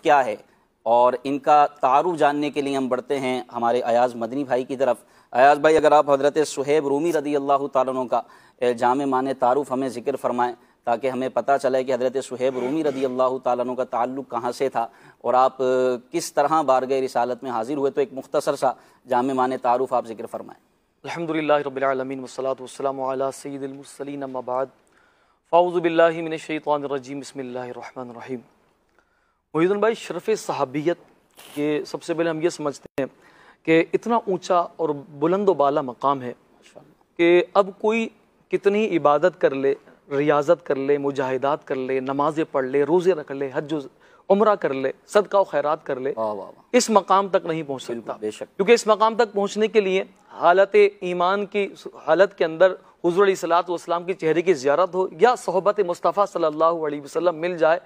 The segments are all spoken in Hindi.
क्या है और इनका तारुफ जानने के लिए हम बढ़ते हैं हमारे अयाज़ मदनी भाई की तरफ। अयाज़ भाई, अगर आप हज़रत सुहेब रूमी रज़ी अल्लाह तआला अन्हु का जामे माने तारुफ हमें ज़िक्र फरमाएँ, ताकि हमें पता चले कि हज़रत सुहेब रूमी रज़ी अल्लाह तआला अन्हु का ताल्लुक़ कहाँ से था और आप किस तरह बारगाह रिसालत में हाजिर हुए। तो एक मुख्तसर सा जामे माने तारुफ आप ज़िक्र फरमाएँ। अल्हम्दुलिल्लाहि रब्बिल आलमीन वस्सलातु वस्सलामु अला सय्यिदिल मुरसलीन अम्मा बाद फ़ाऊज़ु बिल्लाहि मिनश शैतानिर रजीम बिस्मिल्लाहिर रहमानिर रहीम। मुहिद्दीन भाई, शरफ़ सहाबियत ये सबसे पहले हम ये समझते हैं कि इतना ऊंचा और बुलंद बाला मकाम है कि अब कोई कितनी इबादत कर ले, रियाजत कर ले, मुजाहिदात कर ले, नमाज़ें पढ़ ले, रोज़े रख ले, हज उम्रा कर ले, सदका व खैरात कर ले, इस मकाम तक नहीं पहुँच सकता। क्योंकि इस मकाम तक पहुँचने के लिए हालत ईमान की हालत के अंदर हुज़ूर अलैहिस्सलातु वस्सलाम के चेहरे की ज़ियारत हो या सोहबत मुस्तफ़ा सल्लल्लाहु अलैहि वसल्लम मिल जाए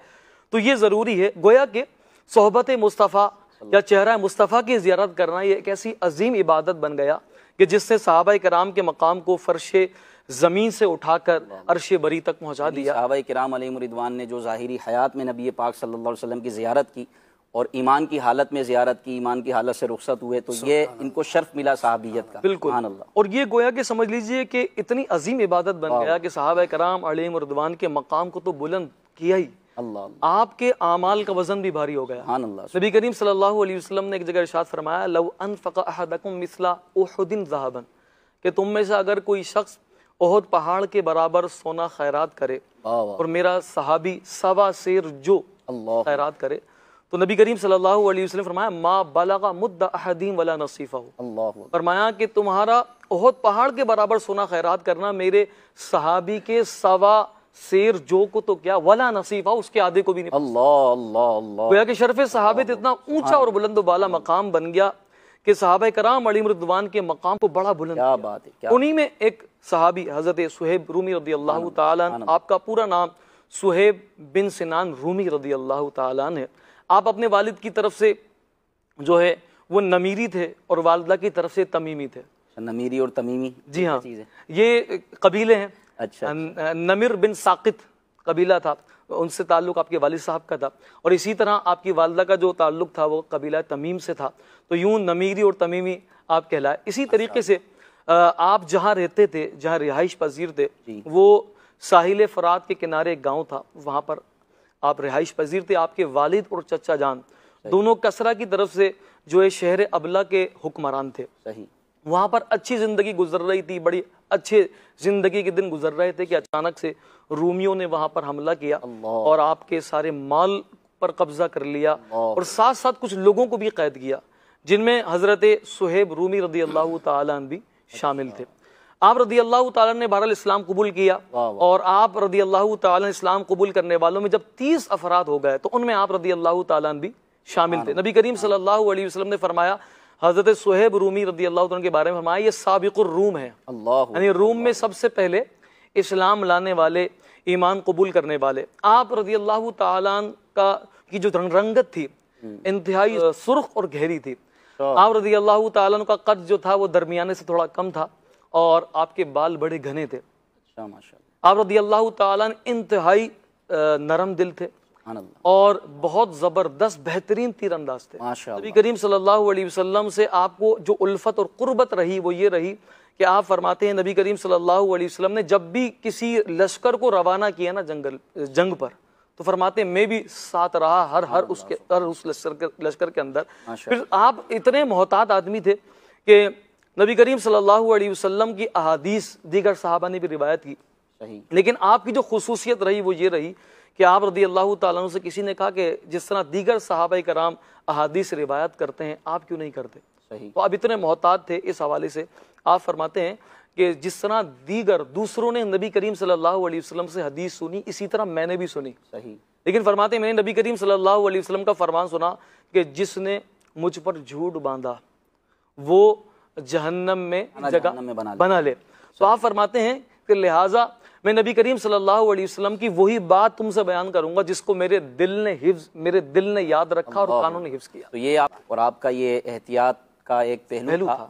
तो ये ज़रूरी है। गोया कि सोहबत मुस्तफ़ा या चेहरा मुस्तफ़ा की ज़ियारत करना ये एक ऐसी अजीम इबादत बन गया कि जिससे सहाबा किराम के मकाम को फ़र्शे ज़मीन से उठाकर अर्श बरी तक पहुँचा दिया। सहाबा किराम अलैहिम रिदवान ने जो ज़ाहिरी हयात में नबी पाक सल्लल्लाहु अलैहि वसल्लम की ज़ियारत की और ईमान की हालत में ज़ियारत की, ईमान की हालत से रुखसत हुए, तो ये इनको शर्फ मिला सहाबियत का। बिल्कुल। और ये गोया कि समझ लीजिए कि इतनी अजीम इबादत बन गया कि सहाबा किराम अलैहिम रिदवान के मकाम को तो बुलंद किया ही, आपके आमाल का वजन भी भारी हो गया। नबी करीम सल्लल्लाहु अलैहि वसल्लम ने एक जगह इरशाद फरमाया, लव अनफक़ अहदकुम मिस्ला उहुदिन ज़हबन, कि तुम में से अगर कोई शख्स ओहद पहाड़ के बराबर सोना खैरात करे और मेरा सहाबी सवा शेर जो खैरात करे, तो नबी करीम सल्लल्लाहु अलैहि वसल्लम फरमाया, मा बलगा मुद्दा अहदीम वला नसीफहु, फरमाया कि तुम्हारा ओहद पहाड़ के बराबर सोना खैरात करना मेरे सहाबी के सवा शेर जो को तो क्या वला नसीफा, उसके आधे को भी नहीं। अल्लाह अल्लाह अल्लाह। गोया कि शर्फ सहाबत इतना ऊंचा और बुलंद बाला मकाम बन गया कि सहाबा कराम अलैहिम रिदवान के मकाम को बड़ा बुलंद। क्या बात है। उन्हीं में एक सहाबी हजरत सुहेब रूमी रदी अल्लाह ताला, आपका पूरा नाम सुहेब बिन सिनान रूमी रदी अल्लाह ताला है। आप अपने वालिद की तरफ से जो है वो नमीरी थे और वालिदा की तरफ से तमीमी थे। नमीरी और तमीमी, जी हाँ, ये कबीले हैं। अच्छा। नमिर बिन साकित कबीला था, उनसे ताल्लुक़ आपके वालिद साहब का था, और इसी तरह आपकी वालिदा का जो ताल्लुक़ था वो कबीला तमीम से था। तो यूं नमीरी और तमीमी आप कहलाए। इसी तरीके से आप जहाँ रहते थे, जहाँ रिहाइश पजीर थे, वो साहिल फ़रात के किनारे एक गाँव था, वहाँ पर आप रिहाइश पजीर थे। आपके वालिद और चचा जान दोनों कसरा की तरफ से जो है शहर अबला के हुक्मरान थे। सही। वहाँ पर अच्छी ज़िंदगी गुजर रही थी, बड़ी अच्छे ज़िंदगी के दिन गुजर रहे थे कि अचानक से रूमियों ने वहाँ पर हमला किया और आपके सारे माल पर कब्जा कर लिया और साथ साथ कुछ लोगों को भी कैद किया, जिनमें हज़रत सुहेब रूमी रदी अल्लाह ताला अन्हु भी शामिल थे। आप रदी अल्लाह ताला ने बहरहाल इस्लाम कबूल किया और आप रदी अल्लाह ताला इस्लाम कबूल करने वालों में जब 30 अफराद हो गए तो उनमें आप रदी अल्लाह ताला अन्हु भी शामिल थे। नबी करीम सल्लल्लाहु अलैहि वसल्लम ने फरमाया, हज़रत सुहेब रूमी रदी अल्लाह ताला के बारे में फरमाया, ये साबिकुर रूम है, यानी रूम में सबसे पहले इस्लाम लाने वाले, ईमान कबूल करने वाले। आप रदी अल्लाह ताला का की जो रंगत थी इंतहाई सुर्ख और गहरी थी। आप रदी अल्लाह ताला का कद जो था वो दरमियाने से थोड़ा कम था और आपके बाल बड़े घने थे। आप रदी अल्लाह ताला इंतहाई नरम दिल थे और बहुत ज़बरदस्त बेहतरीन तीरंदाज थे। नबी करीम सल्लल्लाहु अलैहि वसल्लम से आपको जो उल्फत और कुर्बत रही वो ये रही कि आप फरमाते हैं, नबी करीम सल्लल्लाहु अलैहि वसल्लम ने जब भी किसी लश्कर को रवाना किया ना जंग पर, तो फरमाते मैं भी साथ रहा हर उस लश्कर के अंदर। फिर आप इतने मोहतात आदमी थे कि नबी करीम सल्लल्लाहु अलैहि वसल्लम की अहादीस दीगर सहाबा ने भी रिवायत की, लेकिन आपकी जो खुसूसियत रही वो ये रही कि आप रदी अल्लाह ताला से किसी ने कहा कि जिस तरह दीगर सहाबा कराम अहादीस रिवायत करते हैं आप क्यों नहीं करते। सही। तो आप इतने मोहतात थे इस हवाले से, आप फरमाते हैं कि जिस तरह दीगर दूसरों ने नबी करीम सल्लल्लाहु अलैहि वसल्लम से हदीस सुनी, इसी तरह मैंने भी सुनी। सही। लेकिन फरमाते हैं मैंने नबी करीम सल्लल्लाहु अलैहि वसल्लम का फरमान सुना कि जिसने मुझ पर झूठ बांधा वो जहन्नम में जगह बना ले। तो आप फरमाते हैं कि लिहाजा मैं नबी करीम सल्लल्लाहु अलैहि वसल्लम की वही बात तुमसे बयान करूंगा जिसको मेरे दिल ने याद रखा और कानों ने हिफ्ज किया। तो ये आप और आपका ये एहतियात का एक पहलू था